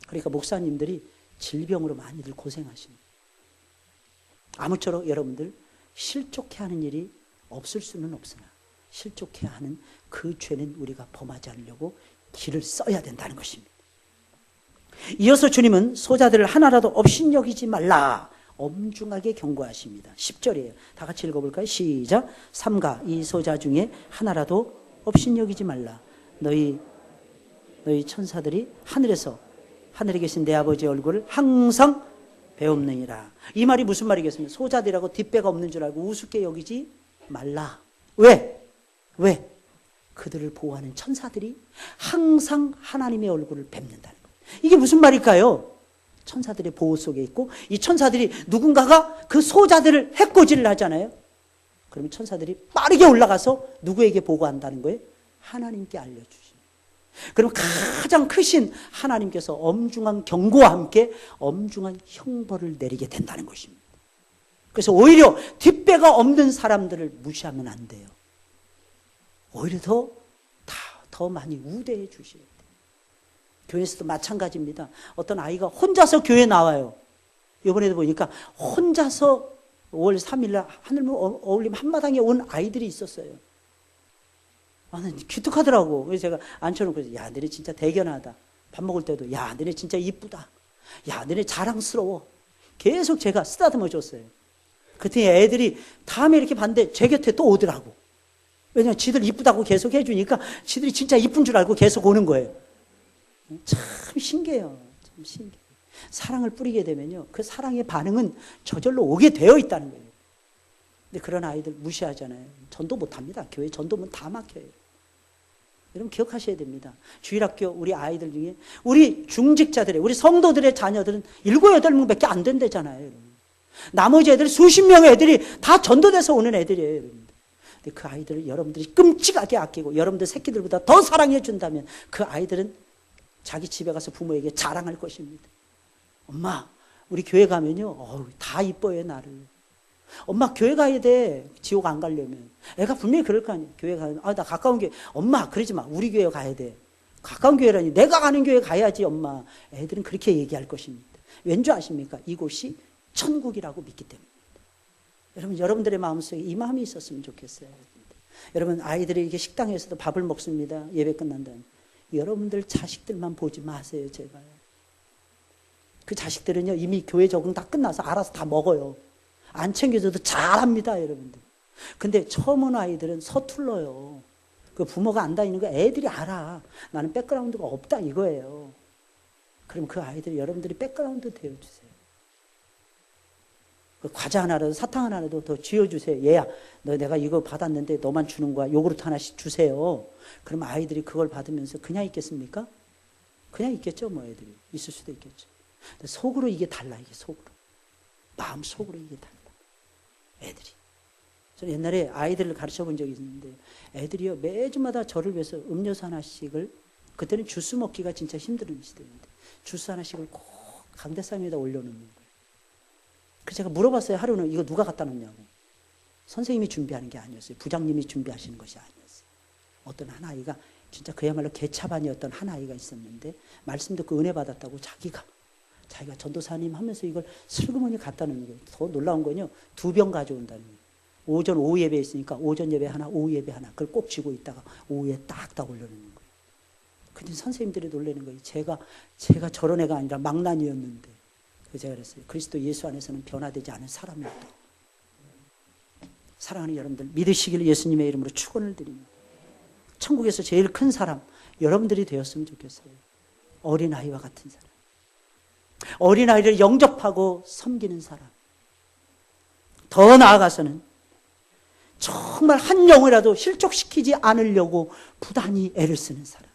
그러니까 목사님들이 질병으로 많이들 고생하십니다. 아무쪼록 여러분들 실족해 하는 일이 없을 수는 없으나 실족해 하는 그 죄는 우리가 범하지 않으려고 길을 써야 된다는 것입니다. 이어서 주님은 소자들을 하나라도 업신여기지 말라 엄중하게 경고하십니다. 10절이에요. 다 같이 읽어볼까요? 시작. 삼가 이 소자 중에 하나라도 업신여기지 말라. 너희 천사들이 하늘에 계신 내 아버지의 얼굴을 항상 배옵느니라. 이 말이 무슨 말이겠습니까? 소자들이라고 뒷배가 없는 줄 알고 우습게 여기지 말라. 왜? 그들을 보호하는 천사들이 항상 하나님의 얼굴을 뵙는다는 거예요. 이게 무슨 말일까요? 천사들의 보호 속에 있고 이 천사들이 누군가가 그 소자들을 해코지를 하잖아요. 그러면 천사들이 빠르게 올라가서 누구에게 보고한다는 거예요? 하나님께 알려주시. 그럼 가장 크신 하나님께서 엄중한 경고와 함께 엄중한 형벌을 내리게 된다는 것입니다. 그래서 오히려 뒷배가 없는 사람들을 무시하면 안 돼요. 오히려 더 많이 우대해 주셔야 돼요. 교회에서도 마찬가지입니다. 어떤 아이가 혼자서 교회 나와요. 이번에도 보니까 혼자서 5월 3일날 하늘문 어울림 한마당에 온 아이들이 있었어요. 나는 기특하더라고. 그래서 제가 앉혀놓고, 야, 너네 진짜 대견하다. 밥 먹을 때도, 야, 너네 진짜 이쁘다. 야, 너네 자랑스러워. 계속 제가 쓰다듬어 줬어요. 그랬더니 애들이 다음에 이렇게 봤는데 제 곁에 또 오더라고. 왜냐면 지들 이쁘다고 계속 해주니까 지들이 진짜 이쁜 줄 알고 계속 오는 거예요. 참 신기해요. 참 신기해요. 사랑을 뿌리게 되면요, 그 사랑의 반응은 저절로 오게 되어 있다는 거예요. 근데 그런 아이들 무시하잖아요. 전도 못합니다. 교회 전도문 다 막혀요. 여러분 기억하셔야 됩니다. 주일학교 우리 아이들 중에 우리 중직자들의 우리 성도들의 자녀들은 7, 8명밖에 안 된다잖아요. 여러분. 나머지 애들 수십 명의 애들이 다 전도돼서 오는 애들이에요. 여러분. 근데 그 아이들을 여러분들이 끔찍하게 아끼고 여러분들 새끼들보다 더 사랑해 준다면 그 아이들은 자기 집에 가서 부모에게 자랑할 것입니다. 엄마 우리 교회 가면요 다 이뻐요 나를. 엄마 교회 가야 돼. 지옥 안 가려면. 애가 분명히 그럴 거 아니에요. 교회 가면 나 가까운 교회. 엄마 그러지 마. 우리 교회 가야 돼. 가까운 교회라니. 내가 가는 교회 가야지 엄마. 애들은 그렇게 얘기할 것입니다. 왠지 아십니까? 이곳이 천국이라고 믿기 때문입니다. 여러분 여러분들의 마음속에 이 마음이 있었으면 좋겠어요. 여러분 아이들이 이렇게 식당에서도 밥을 먹습니다. 예배 끝난 다음에. 여러분들 자식들만 보지 마세요. 제발. 그 자식들은요 이미 교회 적응 다 끝나서 알아서 다 먹어요. 안 챙겨줘도 잘합니다, 여러분들. 근데 처음 온 아이들은 서툴러요. 그 부모가 안 다니는 거 애들이 알아. 나는 백그라운드가 없다 이거예요. 그럼 그 아이들 여러분들이 백그라운드 되어주세요. 그 과자 하나라도 사탕 하나라도 더 쥐어주세요. 얘야, 너 내가 이거 받았는데 너만 주는 거야. 요구르트 하나씩 주세요. 그럼 아이들이 그걸 받으면서 그냥 있겠습니까? 그냥 있겠죠, 뭐 애들이. 있을 수도 있겠죠. 근데 속으로 이게 달라, 이게 속으로. 마음 속으로 이게 달라. 애들이. 저는 옛날에 아이들을 가르쳐 본 적이 있는데 애들이요 매주마다 저를 위해서 음료수 하나씩을 그때는 주스 먹기가 진짜 힘든 시대인데 주스 하나씩을 꼭 강대상 위에다 올려놓는 거예요. 그래서 제가 물어봤어요. 하루는 이거 누가 갖다 놓냐고. 선생님이 준비하는 게 아니었어요. 부장님이 준비하시는 것이 아니었어요. 어떤 한 아이가 진짜 그야말로 개차반이었던 한 아이가 있었는데 말씀 듣고 은혜 받았다고 자기가 전도사님 하면서 이걸 슬그머니 갖다 놓는 거예요. 더 놀라운 건요. 2병 가져온다는 거예요. 오전 오후 예배 있으니까 오전 예배 하나 오후 예배 하나 그걸 꼭 쥐고 있다가 오후에 딱딱 올려놓는 거예요. 근데 선생님들이 놀라는 거예요. 제가 저런 애가 아니라 망난이었는데 그래서 제가 그랬어요. 그리스도 예수 안에서는 변화되지 않은 사람이었다. 사랑하는 여러분들 믿으시길 예수님의 이름으로 축원을 드립니다. 천국에서 제일 큰 사람 여러분들이 되었으면 좋겠어요. 어린아이와 같은 사람. 어린아이를 영접하고 섬기는 사람. 더 나아가서는 정말 한 영혼이라도 실족시키지 않으려고 부단히 애를 쓰는 사람.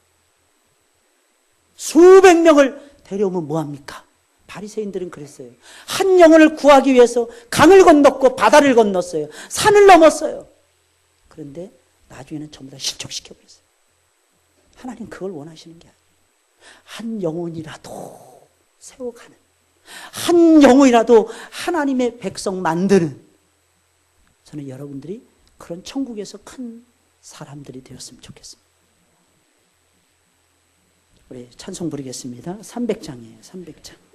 수백 명을 데려오면 뭐합니까? 바리새인들은 그랬어요. 한 영혼을 구하기 위해서 강을 건넜고 바다를 건넜어요. 산을 넘었어요. 그런데 나중에는 전부 다 실족시켜버렸어요. 하나님 그걸 원하시는 게 아니에요. 한 영혼이라도 세워가는 한 영혼이라도 하나님의 백성 만드는 저는 여러분들이 그런 천국에서 큰 사람들이 되었으면 좋겠습니다. 우리 찬송 부르겠습니다. 300장이에요. 300장.